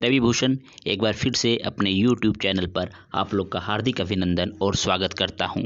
रवि भूषण एक बार फिर से अपने YouTube चैनल पर आप लोग का हार्दिक अभिनंदन और स्वागत करता हूं।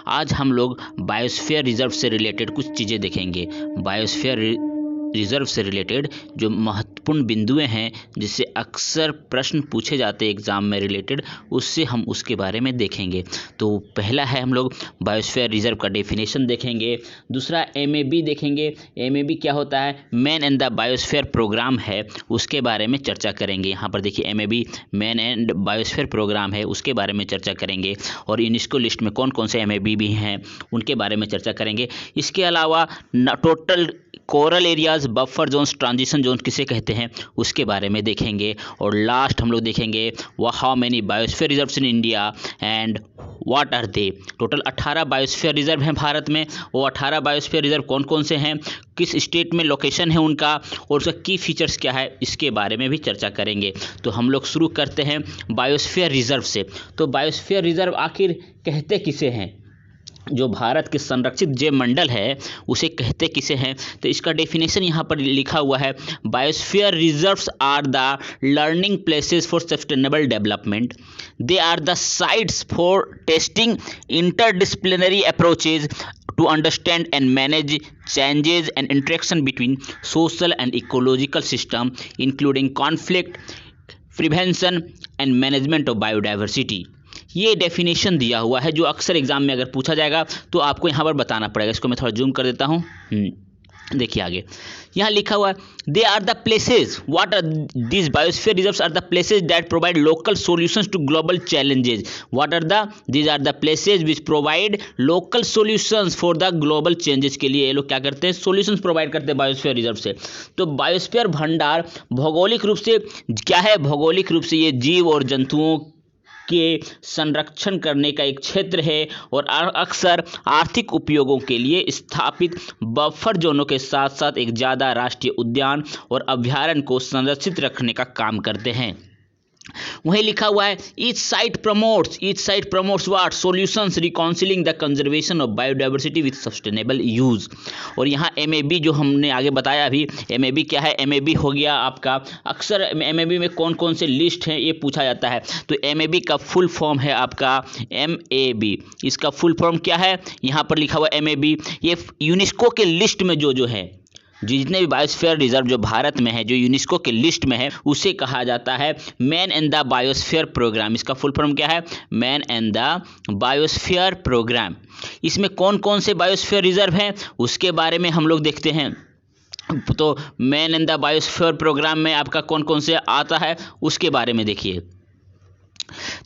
आज हम लोग बायोस्फीयर रिजर्व से रिलेटेड कुछ चीज़ें देखेंगे। बायोस्फीयर रिजर्व से रिलेटेड जो महत्वपूर्ण बिंदुएं हैं जिससे अक्सर प्रश्न पूछे जाते हैं एग्ज़ाम में रिलेटेड, उससे हम उसके बारे में देखेंगे। तो पहला है हम लोग बायोस्फीयर रिजर्व का डेफिनेशन देखेंगे। दूसरा MAB देखेंगे। MAB क्या होता है, man and the biosphere programme है, उसके बारे में चर्चा करेंगे। यहाँ पर देखिए MAB man and biosphere programme है, उसके बारे में चर्चा करेंगे। और यूनेस्को लिस्ट में कौन कौन से MAB भी हैं उनके बारे में चर्चा करेंगे। इसके अलावा total coral areas, buffer zones, transition zone किसे कहते हैं उसके बारे में देखेंगे। और लास्ट हम लोग देखेंगे how many biosphere reserves in India and what are they. Total 18 biosphere reserve हैं भारत में। वो 18 बायोस्फीयर रिजर्व कौन कौन से हैं, किस स्टेट में लोकेशन है उनका, और उसका की फीचर्स क्या है, इसके बारे में भी चर्चा करेंगे। तो हम लोग शुरू करते हैं बायोस्फीयर रिजर्व से। तो बायोस्फीयर रिजर्व आखिर कहते किसे हैं, जो भारत के संरक्षित जैव मंडल है उसे कहते किसे हैं। तो इसका डेफिनेशन यहाँ पर लिखा हुआ है, biosphere reserves are the learning places for sustainable development. They are the sites for testing interdisciplinary approaches to understand and manage changes and interaction between social and ecological system, including conflict prevention and management of biodiversity। ये definition दिया हुआ है जो अक्सर exam में अगर पूछा जाएगा तो आपको यहाँ पर बताना पड़ेगा। इसको मैं थोड़ा जूम कर देता हूँ। देखिए आगे यहाँ लिखा हुआ है, they are the places, what are this biosphere reserves are the places that provide local solutions to global challenges. What are these are the places which provide local solutions for the global changes. के लिए ये लोग क्या करते हैं, solutions provide करते हैं biosphere reserve से। तो बायोस्फीयर भंडार भौगोलिक रूप से क्या है, भौगोलिक रूप से ये जीव और जंतुओं के संरक्षण करने का एक क्षेत्र है और अक्सर आर्थिक उपयोगों के लिए स्थापित बफर जोनों के साथ साथ एक ज़्यादा राष्ट्रीय उद्यान और अभयारण्य को संरक्षित रखने का काम करते हैं। वहीं लिखा हुआ है, each site promotes what solutions reconciling the conservation of biodiversity with sustainable use. और यहाँ MAB जो हमने आगे बताया अभी, MAB क्या है, MAB हो गया आपका, अक्सर MAB में कौन कौन से लिस्ट हैं ये पूछा जाता है। तो MAB का फुल फॉर्म है आपका MAB। इसका फुल फॉर्म क्या है, यहाँ पर लिखा हुआ MAB। ये यूनेस्को के लिस्ट में जो है, जितने भी बायोस्फीयर रिजर्व जो भारत में है, जो यूनेस्को के लिस्ट में है, उसे कहा जाता है man and the biosphere programme. इसका फुल फॉर्म क्या है, man and the biosphere programme. इसमें कौन कौन से बायोस्फीयर रिजर्व हैं उसके बारे में हम लोग देखते हैं। तो man and the biosphere programme में आपका कौन कौन से आता है उसके बारे में देखिए।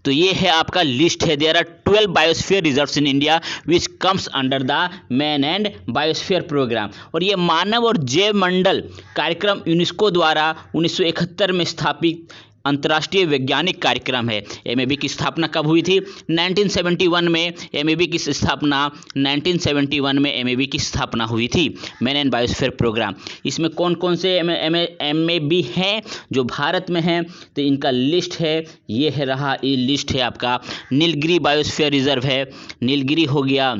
तो ये है आपका लिस्ट है, there are 12 biosphere reserves in India which comes under the man and biosphere programme. और ये मानव और जैव मंडल कार्यक्रम यूनेस्को द्वारा 1971 में स्थापित अंतर्राष्ट्रीय वैज्ञानिक कार्यक्रम है। MAB की स्थापना कब हुई थी, 1971 में। MAB की स्थापना 1971 में MAB की स्थापना हुई थी, मैन एंड बायोस्फीयर प्रोग्राम। इसमें कौन कौन से MAB हैं जो भारत में हैं, तो इनका लिस्ट है, ये है रहा, ये लिस्ट है आपका। नीलगिरी बायोस्फीयर रिजर्व है, नीलगिरी हो गया,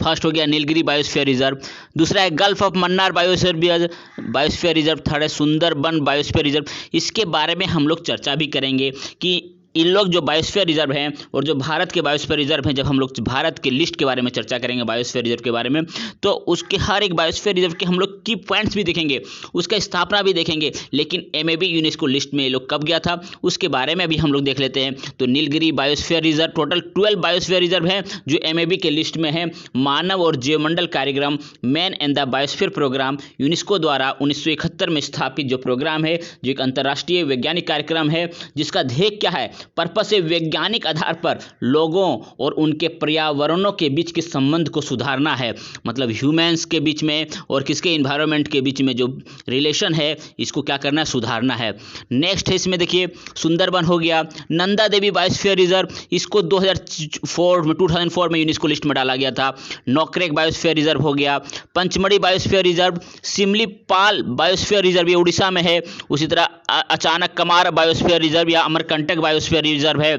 फर्स्ट हो गया नीलगिरी बायोस्फीयर रिजर्व। दूसरा है gulf of Mannar biosphere reserve. Third है सुंदरबन बायोस्फीयर रिजर्व। इसके बारे में हम लोग चर्चा भी करेंगे कि इन लोग जो बायोस्फीयर रिजर्व हैं और जो भारत के बायोस्फीयर रिजर्व हैं, जब हम लोग भारत के लिस्ट के बारे में चर्चा करेंगे बायोस्फीयर रिजर्व के बारे में, तो उसके हर एक बायोस्फीयर रिजर्व के हम लोग की पॉइंट्स भी देखेंगे, उसका स्थापना भी देखेंगे। लेकिन MAB यूनेस्को लिस्ट में ये लोग कब गया था उसके बारे में भी हम लोग देख लेते हैं। तो Nilgiri biosphere reserve, total 12 biosphere reserve हैं जो MAB के लिस्ट में है। मानव और जीवमंडल कार्यक्रम man and the biosphere programme UNESCO द्वारा 1971 में स्थापित जो प्रोग्राम है, जो एक अंतर्राष्ट्रीय वैज्ञानिक कार्यक्रम है, जिसका ध्येय क्या है, पर्पस से वैज्ञानिक आधार पर लोगों और उनके पर्यावरणों के बीच के संबंध को सुधारना है। मतलब ह्यूमंस के बीच में और किसके इन्वायरमेंट के बीच में जो रिलेशन है, इसको क्या करना है, सुधारना है। नेक्स्ट है इसमें देखिए सुंदरबन हो गया, नंदा देवी बायोस्फीयर रिजर्व, इसको 2004 में यूनेस्को लिस्ट में डाला गया था। नौकरेक बायोस्फीयर रिजर्व हो गया, Pachmarhi biosphere reserve, Simlipal biosphere reserve ये उड़ीसा में है। उसी तरह अचानक कमार बायोस्फीयर रिजर्व या अमरकंटक बायोस्फीयर रिजर्व है।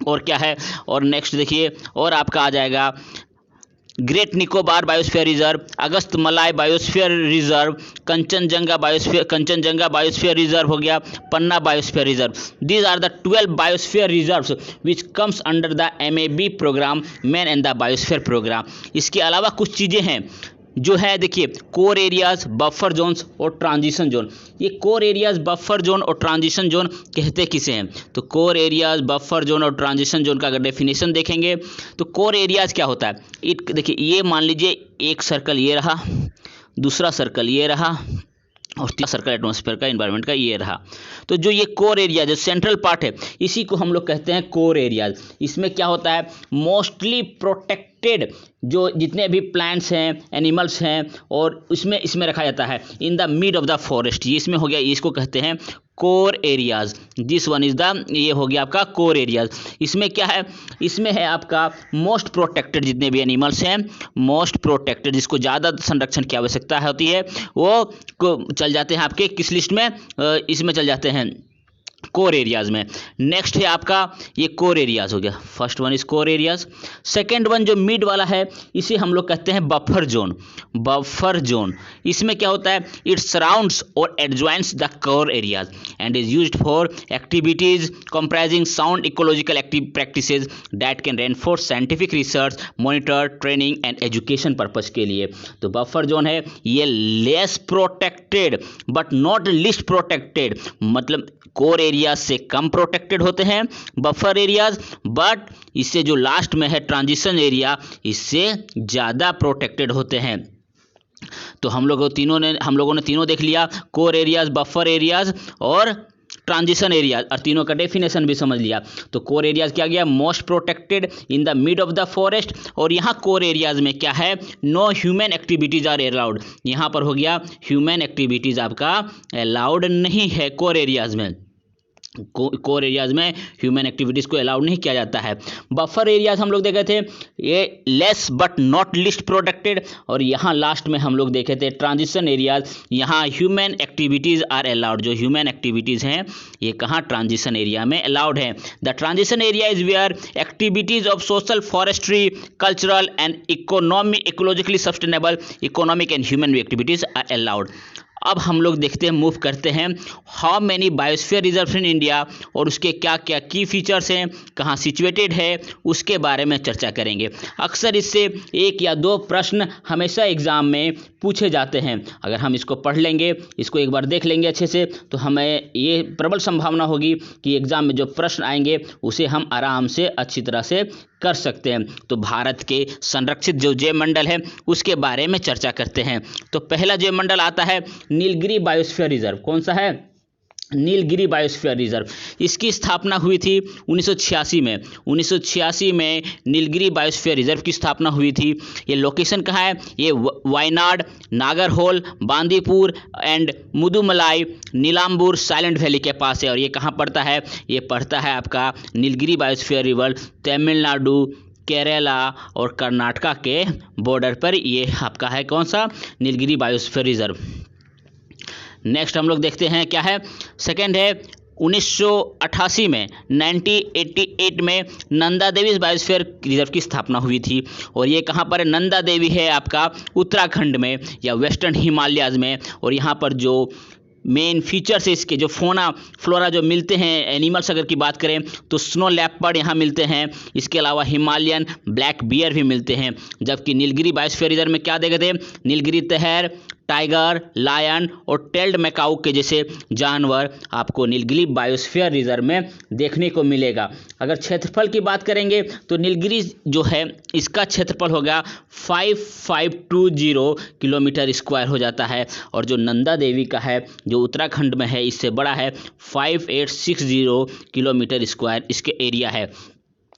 और क्या है, और नेक्स्ट देखिए, और आपका आ जाएगा great Nicobar biosphere reserve, Agasthyamalai biosphere reserve, Kanchenjunga biosphere reserve हो गया, Panna biosphere reserve. These are the 12 biosphere reserves which comes under the MAB programme, man and the biosphere programme. इसके अलावा कुछ चीज़ें हैं जो है, देखिए, कोर एरियाज, बफर जोन्स और ट्रांजिशन जोन। ये कोर एरियाज, बफर जोन और ट्रांजिशन जोन कहते किसे हैं? तो कोर एरियाज, बफर जोन और ट्रांजिशन जोन का अगर डेफिनेशन देखेंगे तो कोर एरियाज क्या होता है, देखिए, ये मान लीजिए एक सर्कल ये रहा, दूसरा सर्कल ये रहा और तीसरा सर्कल एटमॉस्फेयर का, एनवायरनमेंट का ये रहा। तो जो ये कोर एरिया, जो सेंट्रल पार्ट है, इसी को हम लोग कहते हैं कोर एरियाज। इसमें क्या होता है, मोस्टली प्रोटेक्टेड जो जितने भी प्लांट्स हैं, एनिमल्स हैं, और इसमें रखा जाता है इन the mid of the forest. ये इसमें हो गया, इसको कहते हैं core areas. This one is the, ये हो गया आपका कोर एरियाज। इसमें क्या है, इसमें है आपका मोस्ट प्रोटेक्टेड, जितने भी एनिमल्स हैं मोस्ट प्रोटेक्टेड, जिसको ज़्यादा संरक्षण की आवश्यकता होती है, वो चल जाते हैं आपके किस लिस्ट में, इसमें चल जाते हैं कोर एरियाज में। नेक्स्ट है आपका ये कोर एरियाज हो गया, first one is core areas. Second one जो मिड वाला है, इसे हम लोग कहते हैं बफर जोन। बफर जोन, इसमें क्या होता है, इट सराउंड्स और adjoints the core areas and is used for activities comprising sound ecological active practices that can reinforce scientific research, monitor, training and education purpose के लिए। तो बफर जोन है ये less protected but not least protected, मतलब core areas से कम protected होते हैं बफर एरियाज, बट इससे जो लास्ट में है ट्रांजिशन एरिया, इससे ज़्यादा प्रोटेक्टेड होते हैं। तो हम लोगों ने तीनों देख लिया, कोर एरियाज, बफर एरियाज और ट्रांजिशन एरिया, और तीनों का डेफिनेशन भी समझ लिया। तो कोर एरियाज क्या गया, most protected in the mid of the forest. और यहाँ कोर एरियाज में क्या है, no human activities are allowed. यहाँ पर हो गया ह्यूमन एक्टिविटीज आपका अलाउड नहीं है कोर एरियाज में। कोर एरियाज में ह्यूमन एक्टिविटीज़ को अलाउड नहीं किया जाता है। बफर एरियाज हम लोग देखे थे ये less but not least protected, और यहाँ लास्ट में हम लोग देखे थे ट्रांजिशन एरियाज, यहाँ ह्यूमन एक्टिविटीज़ आर अलाउड। जो ह्यूमन एक्टिविटीज़ हैं ये कहाँ, ट्रांजिशन एरिया में अलाउड है। The transition area is where activities of social, forestry, cultural and ecologically sustainable economic and human activities are allowed. अब हम लोग देखते हैं, मूव करते हैं, how many biosphere reserve in India, और उसके क्या क्या की फीचर्स हैं, कहाँ सिचुएटेड है, उसके बारे में चर्चा करेंगे। अक्सर इससे एक या दो प्रश्न हमेशा एग्ज़ाम में पूछे जाते हैं। अगर हम इसको पढ़ लेंगे, इसको एक बार देख लेंगे अच्छे से, तो हमें ये प्रबल संभावना होगी कि एग्ज़ाम में जो प्रश्न आएंगे उसे हम आराम से अच्छी तरह से कर सकते हैं। तो भारत के संरक्षित जो जैव मंडल है उसके बारे में चर्चा करते हैं। तो पहला जैव मंडल आता है नीलगिरी बायोस्फीयर रिजर्व। कौन सा है, नीलगिरी बायोस्फीयर रिजर्व। इसकी स्थापना हुई थी 1986 में। 1986 में नीलगिरी बायोस्फीयर रिजर्व की स्थापना हुई थी। ये लोकेशन कहाँ है, ये Wayanad, Nagarhole, Bandipur and Mudumalai, Nilambur, silent valley के पास है। और ये कहाँ पड़ता है, ये पड़ता है आपका नीलगिरी बायोस्फीयर रिजर्व तमिलनाडु, केरला और कर्नाटका के बॉर्डर पर ये आपका है। कौन सा, नीलगिरी बायोस्फीयर रिजर्व। नेक्स्ट हम लोग देखते हैं क्या है, सेकंड है 1988 में 1988 में नंदा देवी बायोस्फीयर रिजर्व की स्थापना हुई थी। और ये कहाँ पर है, नंदा देवी है आपका उत्तराखंड में या वेस्टर्न हिमालयाज में। और यहाँ पर जो मेन फीचर्स है इसके, जो फोना फ्लोरा जो मिलते हैं एनिमल्स अगर की बात करें तो स्नो लेपर्ड यहाँ मिलते हैं, इसके अलावा हिमालयन ब्लैक बियर भी मिलते हैं। जबकि नीलगिरी बायोस्फीयर रिजर्व में क्या देखे थे, नीलगिरी तहर, टाइगर, लायन और टेल्ड मैकाऊ के जैसे जानवर आपको नीलगिरी बायोस्फीयर रिजर्व में देखने को मिलेगा। अगर क्षेत्रफल की बात करेंगे तो नीलगिरी जो है इसका क्षेत्रफल होगा 5520 किलोमीटर स्क्वायर हो जाता है। और जो नंदा देवी का है जो उत्तराखंड में है इससे बड़ा है, 5860 किलोमीटर स्क्वायर इसके एरिया है।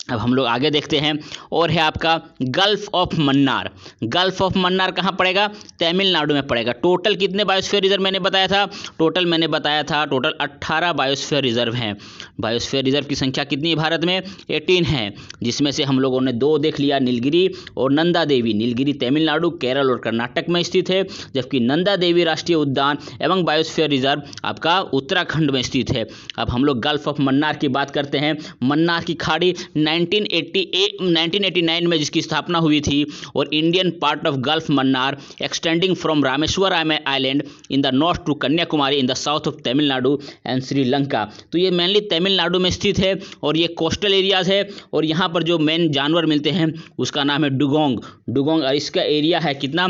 अब हम लोग आगे देखते हैं, और है आपका gulf of Mannar. Gulf of Mannar कहाँ पड़ेगा, तमिलनाडु में पड़ेगा। टोटल कितने बायोस्फीयर रिजर्व मैंने बताया था, टोटल 18 बायोस्फीयर रिजर्व हैं। बायोस्फीयर रिजर्व की संख्या कितनी है भारत में, 18 है, जिसमें से हम लोगों ने 2 देख लिया, नीलगिरी और नंदा देवी। नीलगिरी तमिलनाडु, केरल और कर्नाटक में स्थित है, जबकि नंदा देवी राष्ट्रीय उद्यान एवं बायोस्फीयर रिजर्व आपका उत्तराखंड में स्थित है। अब हम लोग गल्फ ऑफ मन्नार की बात करते हैं। मन्नार की खाड़ी 1989 में जिसकी स्थापना हुई थी, और Indian part of gulf Mannar extending from Rameshwar island in the north to Kanyakumari in the south of Tamil Nadu and Sri Lanka. तो ये मेनली तमिलनाडु में स्थित है और ये कोस्टल एरियाज है, और यहाँ पर जो मेन जानवर मिलते हैं उसका नाम है डुगोंग। और इसका एरिया है कितना,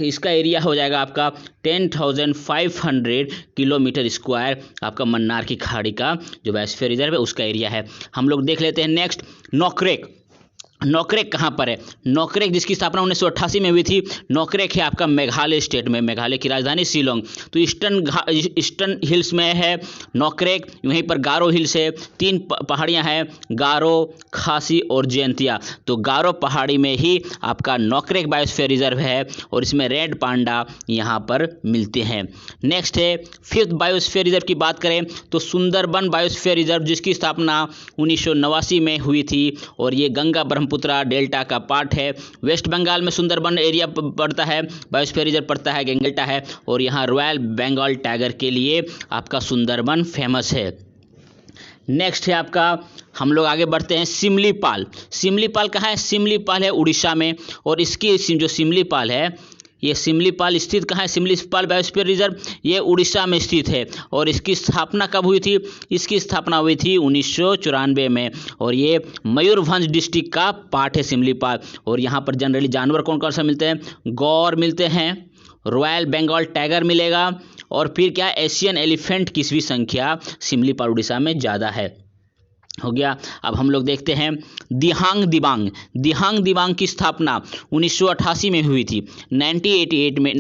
इसका एरिया हो जाएगा आपका 10,500 किलोमीटर स्क्वायर। आपका मन्नार की खाड़ी का जो बायोस्फीयर रिजर्व है उसका एरिया है। हम लोग देख लेते हैं नेक्स्ट, नोकरेक। नोकरेक कहाँ पर है? नोकरेक जिसकी स्थापना 1988 में हुई थी। नोकरेक है आपका मेघालय स्टेट में, मेघालय की राजधानी शिलोंग। तो ईस्टर्न हिल्स में है नोकरेक। वहीं पर गारो हिल्स है, 3 पहाड़ियाँ हैं, गारो, खासी और जयंतिया। तो गारो पहाड़ी में ही आपका नोकरेक बायोस्फीयर रिजर्व है और इसमें रेड पांडा यहाँ पर मिलते हैं। नेक्स्ट है 5th बायोस्फीयर रिजर्व की बात करें तो सुंदरबन बायोस्फीयर रिजर्व, जिसकी स्थापना 1989 में हुई थी और ये गंगा ब्रह्मपुत्र डेल्टा का पार्ट है। वेस्ट बंगाल में सुंदरबन एरिया पड़ता है, बायोस्फीयर रिजर्व पड़ता है, डेल्टा है, और यहाँ रॉयल बंगाल टाइगर के लिए आपका सुंदरबन फेमस है। नेक्स्ट है आपका, हम लोग आगे बढ़ते हैं, सिमलीपाल। सिमलीपाल कहाँ है? सिमलीपाल है उड़ीसा में, और इसकी जो सिमलीपाल है, ये सिमलीपाल स्थित कहाँ है? सिमलीपाल बायोस्फीयर रिजर्व ये उड़ीसा में स्थित है। और इसकी स्थापना कब हुई थी? इसकी स्थापना हुई थी 1994 में, और ये मयूरभंज डिस्ट्रिक्ट का पार्ट है सिमलीपाल। और यहाँ पर जनरली जानवर कौन कौन सा मिलते हैं? गौर मिलते हैं, रॉयल बंगाल टाइगर मिलेगा, और फिर क्या, एशियन एलिफेंट की भी संख्या सिमलीपाल उड़ीसा में ज़्यादा है। हो गया। अब हम लोग देखते हैं दिहांग दिबांग। दिहांग दिबांग की स्थापना 1988 में हुई थी। 1998 में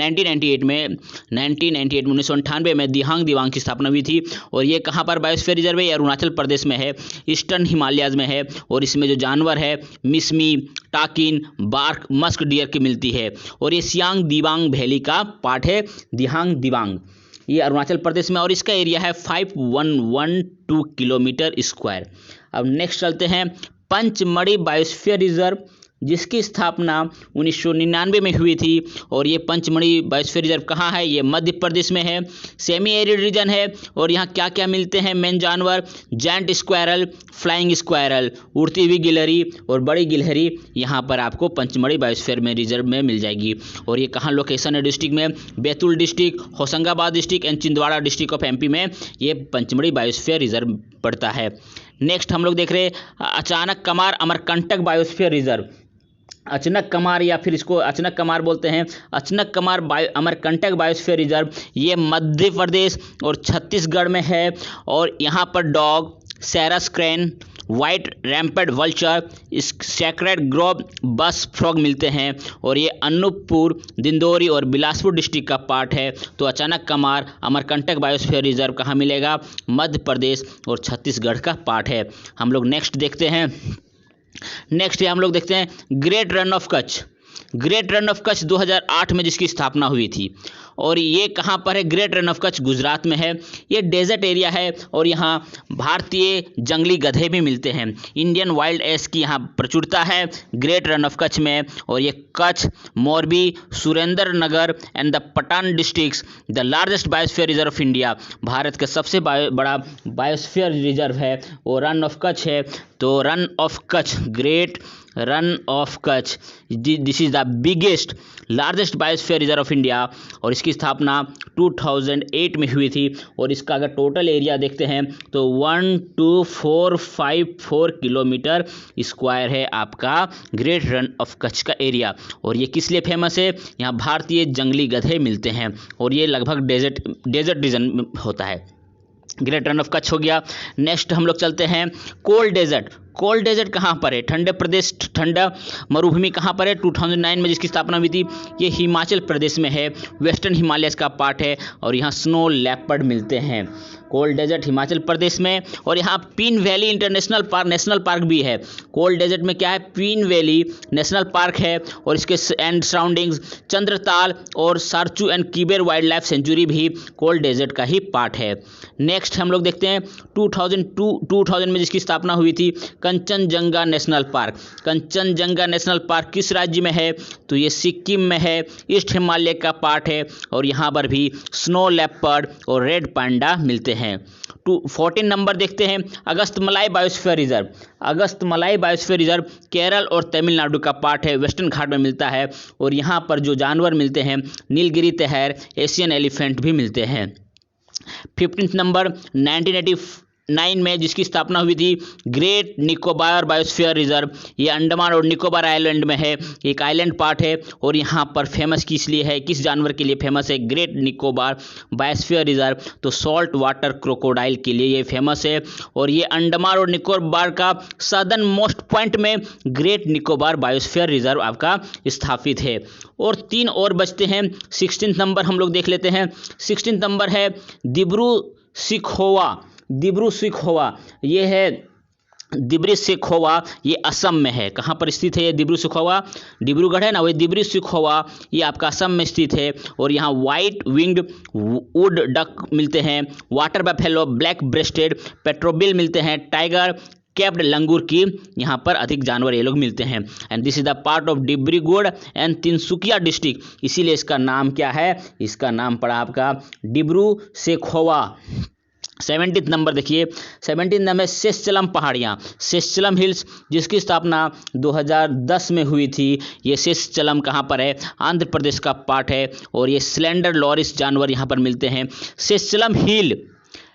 1998 में दिहांग दिबांग की स्थापना हुई थी। और ये कहाँ पर बायोस्फीयर रिजर्व है? ये अरुणाचल प्रदेश में है, ईस्टर्न हिमालयाज में है। और इसमें जो जानवर है मिसमी, टाकिन, बार्क, मस्क डियर की मिलती है। और ये सियांग दिबांग वैली का पार्ट है दिहांग दिबांग, ये अरुणाचल प्रदेश में, और इसका एरिया है 5112 किलोमीटर स्क्वायर। अब नेक्स्ट चलते हैं पंचमढ़ी बायोस्फीयर रिजर्व, जिसकी स्थापना 1999 में हुई थी। और ये पंचमढ़ी बायोस्फीयर रिजर्व कहाँ है? ये मध्य प्रदेश में है, सेमी एरिड रीजन है। और यहाँ क्या क्या मिलते हैं मेन जानवर? जायंट स्क्वायरल, फ्लाइंग स्क्वायरल, उड़ती हुई गिलहरी और बड़ी गिलहरी यहाँ पर आपको पंचमढ़ी बायोस्फीयर में रिजर्व में मिल जाएगी। और ये कहाँ लोकेशन है डिस्ट्रिक्ट में? Betul district, Hoshangabad district and Chhindwara district of MP में ये पंचमढ़ी बायोस्फीयर रिजर्व पड़ता है। नेक्स्ट हम लोग देख रहे हैं अचानक कमार अमरकंटक बायोस्फीयर रिजर्व। अचनक कमार, या फिर इसको अचनक कमार बोलते हैं, अचनक कमार अमरकंटक बायोस्फीयर रिजर्व, ये मध्य प्रदेश और छत्तीसगढ़ में है। और यहाँ पर dog, sarus crane, white rumped vulture, sacred grove, बस फ्रॉग मिलते हैं। और ये अनूपपुर, दिंदोरी और बिलासपुर डिस्ट्रिक्ट का पार्ट है। तो अचानक कमार अमरकंटक बायोस्फीयर रिजर्व कहाँ मिलेगा? मध्य प्रदेश और छत्तीसगढ़ का पार्ट है। हम लोग नेक्स्ट देखते हैं, नेक्स्ट हम लोग देखते हैं great run of Kutch. Great run of Kutch 2008 में जिसकी स्थापना हुई थी। और ये कहाँ पर है? Great run of Kutch Gujarat में है। ये डेजर्ट एरिया है और यहाँ भारतीय जंगली गधे भी मिलते हैं। इंडियन वाइल्ड एस की यहाँ प्रचुरता है ग्रेट रन ऑफ कच्छ में। और ये Kutch, Morbi, Surendranagar and the Patan districts the largest biosphere reserve of India, Bharat का सबसे बड़ा बायोस्फीयर रिजर्व है वो रन ऑफ कच्छ है। तो run of Kutch, great run of Kutch, this is the biggest largest biosphere reserve of India. और इसकी स्थापना 2008 में हुई थी। और इसका अगर टोटल एरिया देखते हैं तो 12454 किलोमीटर स्क्वायर है आपका ग्रेट रन ऑफ कच्छ का एरिया। और ये किस लिए फेमस है? यहाँ भारतीय जंगली गधे मिलते हैं और ये लगभग डेजर्ट रीजन में होता है। ग्रेट रन ऑफ कच्छ हो गया। नेक्स्ट हम लोग चलते हैं कोल्ड डेजर्ट। कोल्ड डेजर्ट कहाँ पर है? ठंडे प्रदेश, ठंडा मरुभूमि कहाँ पर है? 2009 में जिसकी स्थापना हुई थी ये हिमाचल प्रदेश में है, वेस्टर्न हिमालय का पार्ट है। और यहाँ स्नो लेपर्ड मिलते हैं। कोल्ड डेजर्ट हिमाचल प्रदेश में। और यहाँ Pin valley international park, national park भी है। कोल्ड डेजर्ट में क्या है? पीन वैली नेशनल पार्क है और इसके एंड सराउंडिंग्स चंद्रताल और Sarchu and Kibber wildlife sanctuary भी कोल्ड डेजर्ट का ही पार्ट है। नेक्स्ट हम लोग देखते हैं 2000 में जिसकी स्थापना हुई थी Kanchenjunga national park. Kanchenjunga national park किस राज्य में है? तो ये सिक्किम में है, ईस्ट हिमालय का पार्ट है। और यहाँ पर भी स्नो लेपर्ड और रेड पांडा मिलते हैं। 14 नंबर देखते हैं Agasthyamalai biosphere reserve. Agasthyamalai biosphere reserve Kerala और तमिलनाडु का पार्ट है, वेस्टर्न घाट में मिलता है और यहाँ पर जो जानवर मिलते हैं नीलगिरी तहर, एशियन एलिफेंट भी मिलते हैं। 15 नंबर 1989 में जिसकी स्थापना हुई थी ग्रेट निकोबार बायोस्फीयर रिजर्व। ये अंडमान और निकोबार आइलैंड में है, एक आइलैंड पार्ट है और यहाँ पर फेमस किस लिए है, किस जानवर के लिए फेमस है ग्रेट निकोबार बायोस्फीयर रिजर्व? तो सॉल्ट वाटर क्रोकोडाइल के लिए ये फेमस है और ये अंडमान और निकोबार का सदर्न मोस्ट पॉइंट में ग्रेट निकोबार बायोस्फीयर रिजर्व आपका स्थापित है। और 3 और बचते हैं। 16 नंबर हम लोग देख लेते हैं। 16 नंबर है दिब्रू सिखोवा। ये है दिब्रू सिखोवा, ये असम में है। कहाँ पर स्थित है ये दिब्रू सिखोवा? डिब्रूगढ़ है ना, वही दिब्रू सिखोवा ये आपका असम में स्थित है और यहाँ वाइट विंग्ड वुड डक मिलते हैं, वाटर बफेलो, ब्लैक ब्रेस्टेड पेट्रोबिल मिलते हैं, टाइगर कैप्ड लंगूर की यहाँ पर अधिक जानवर ये लोग मिलते हैं। And this is the part of Dibrugarh and Tinsukia district, इसीलिए इसका नाम क्या है? इसका नाम पड़ा आपका डिब्रू सिखोवा। 17 नंबर देखिए। 17 नंबर शेषचलम पहाड़ियाँ, शेषचलम हिल्स, जिसकी स्थापना 2010 में हुई थी। ये शेषचलम कहाँ पर है? आंध्र प्रदेश का पार्ट है और ये स्लेंडर लॉरिस जानवर यहाँ पर मिलते हैं। Seshachalam hill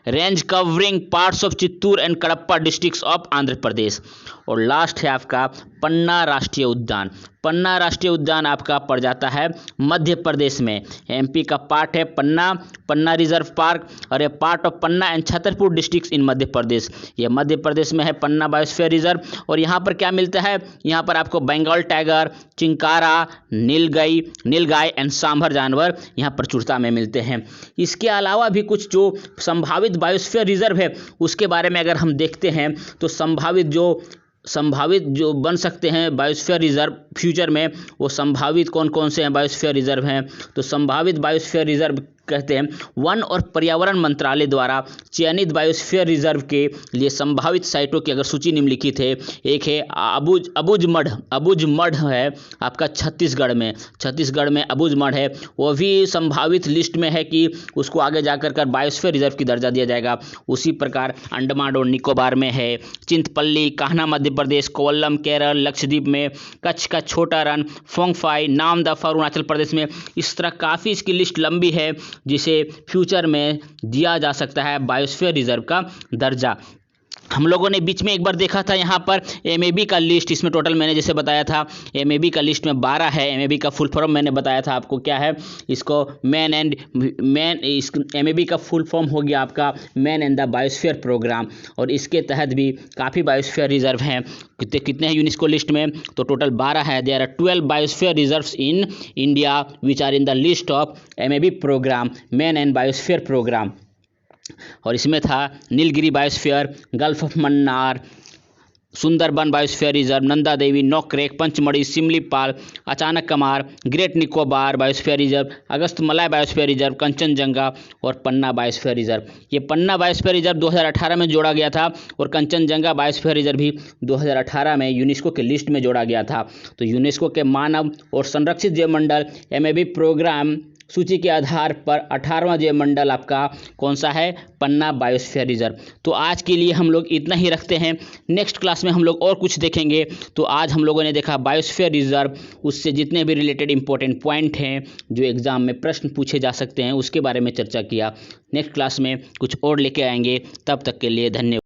range covering parts of Chittoor and Kadapa districts of Andhra Pradesh. और लास्ट है आपका पन्ना राष्ट्रीय उद्यान। पन्ना राष्ट्रीय उद्यान आपका पड़ जाता है मध्य प्रदेश में, एमपी का पार्ट है पन्ना रिजर्व पार्क और ये part of Panna and Chhatarpur districts in Madhya Pradesh. ये मध्य प्रदेश में है पन्ना बायोस्फीयर रिजर्व। और यहाँ पर क्या मिलता है? यहाँ पर आपको बंगाल टाइगर, चिंकारा, नीलगाय एंड सांभर जानवर यहाँ प्रचुरता में मिलते हैं। इसके अलावा भी कुछ जो संभावित बायोस्फीयर रिजर्व है उसके बारे में अगर हम देखते हैं तो संभावित जो बन सकते हैं बायोस्फीयर रिजर्व फ्यूचर में, वो संभावित कौन कौन से हैं बायोस्फीयर रिजर्व हैं? तो संभावित बायोस्फीयर रिजर्व कहते हैं वन और पर्यावरण मंत्रालय द्वारा चयनित बायोस्फीयर रिजर्व के लिए संभावित साइटों की अगर सूची निम्नलिखित है। एक है अबुझमठ है आपका छत्तीसगढ़ में अबुझमठ है, वो भी संभावित लिस्ट में है कि उसको आगे जाकर कर बायोस्फीयर रिजर्व की दर्जा दिया जाएगा। उसी प्रकार अंडमान और निकोबार में है, चिंतपल्ली कान्हा मध्य प्रदेश, कोल्लम केरल, लक्षद्वीप में, कच्छ का छोटा रन, फोंगफाई, नामदफा अरुणाचल प्रदेश में। इस तरह काफ़ी इसकी लिस्ट लंबी है जिसे फ्यूचर में दिया जा सकता है बायोस्फीयर रिजर्व का दर्जा। हम लोगों ने बीच में एक बार देखा था यहाँ पर एमएबी का लिस्ट, इसमें टोटल मैंने जैसे बताया था एमएबी का लिस्ट में 12 है। एमएबी का फुल फॉर्म मैंने बताया था आपको क्या है, इसको एमएबी का फुल फॉर्म हो गया आपका man and the biosphere programme. और इसके तहत भी काफ़ी बायोस्फीयर रिजर्व हैं। कितने हैं यूनेस्को लिस्ट में? तो टोटल 12 है। There are 12 biosphere reserves in India which are in the list of MAB program, man and biosphere programme. और इसमें था Nilgiri biosphere, gulf of Mannar, Sundarban biosphere reserve, Nanda Devi, Nokrek, Pachmarhi, Similipal, Achanakmar, great Nicobar biosphere reserve, Agasthyamalai biosphere reserve, Kanchenjunga और Panna biosphere reserve. ये पन्ना biosphere reserve 2018 में जोड़ा गया था और कंचनजंगा बायोस्फीयर रिजर्व भी 2018 में यूनेस्को के लिस्ट में जोड़ा गया था। तो यूनेस्को के मानव और संरक्षित जैवमंडल एमएबी प्रोग्राम सूची के आधार पर 18वां जैवमंडल आपका कौन सा है? पन्ना बायोस्फीयर रिजर्व। तो आज के लिए हम लोग इतना ही रखते हैं। नेक्स्ट क्लास में हम लोग और कुछ देखेंगे। तो आज हम लोगों ने देखा बायोस्फीयर रिजर्व, उससे जितने भी रिलेटेड इंपॉर्टेंट पॉइंट हैं जो एग्जाम में प्रश्न पूछे जा सकते हैं उसके बारे में चर्चा किया। नेक्स्ट क्लास में कुछ और लेके आएंगे, तब तक के लिए धन्यवाद।